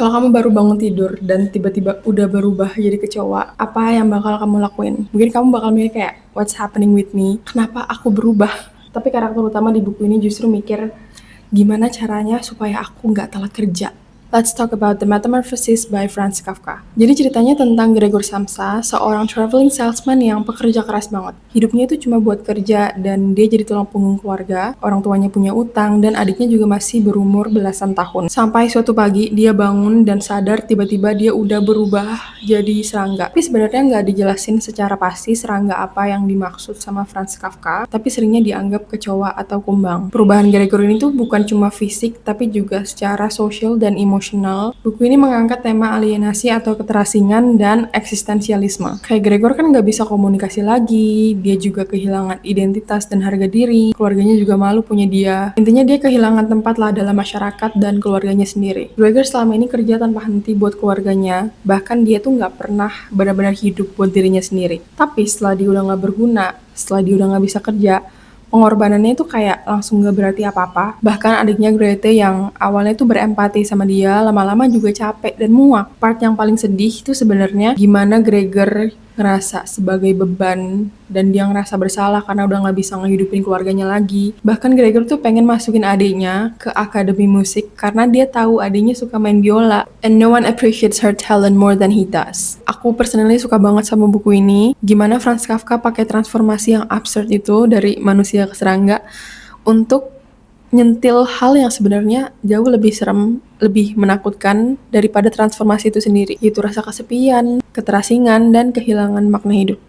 Kalau kamu baru bangun tidur dan tiba-tiba udah berubah jadi kecoa, apa yang bakal kamu lakuin? Mungkin kamu bakal mikir kayak, what's happening with me? Kenapa aku berubah? Tapi karakter utama di buku ini justru mikir, gimana caranya supaya aku nggak telat kerja. Let's talk about The Metamorphosis by Franz Kafka. Jadi ceritanya tentang Gregor Samsa, seorang traveling salesman yang pekerja keras banget. Hidupnya itu cuma buat kerja dan dia jadi tulang punggung keluarga, orang tuanya punya utang, dan adiknya juga masih berumur belasan tahun. Sampai suatu pagi dia bangun dan sadar tiba-tiba dia udah berubah jadi serangga. Tapi sebenarnya nggak dijelasin secara pasti serangga apa yang dimaksud sama Franz Kafka, tapi seringnya dianggap kecoa atau kumbang. Perubahan Gregor ini tuh bukan cuma fisik, tapi juga secara sosial dan emosional. Buku ini mengangkat tema alienasi atau keterasingan dan eksistensialisme. Kayak Gregor kan nggak bisa komunikasi lagi, dia juga kehilangan identitas dan harga diri, keluarganya juga malu punya dia. Intinya dia kehilangan tempat lah dalam masyarakat dan keluarganya sendiri. Gregor selama ini kerja tanpa henti buat keluarganya, bahkan dia tuh nggak pernah benar-benar hidup buat dirinya sendiri. Tapi setelah dia udah nggak berguna, setelah dia udah nggak bisa kerja, pengorbanannya itu kayak langsung gak berarti apa-apa. Bahkan adiknya Grete yang awalnya tuh berempati sama dia, lama-lama juga capek dan muak. Part yang paling sedih itu sebenarnya gimana Gregor ngerasa sebagai beban dan dia ngerasa bersalah karena udah gak bisa ngehidupin keluarganya lagi. Bahkan Gregor tuh pengen masukin adiknya ke akademi musik karena dia tahu adiknya suka main biola. And no one appreciates her talent more than he does. Aku personally suka banget sama buku ini. Gimana Franz Kafka pakai transformasi yang absurd itu dari manusia ke serangga untuk nyentil hal yang sebenarnya jauh lebih serem, lebih menakutkan daripada transformasi itu sendiri. Itu rasa kesepian, keterasingan, dan kehilangan makna hidup.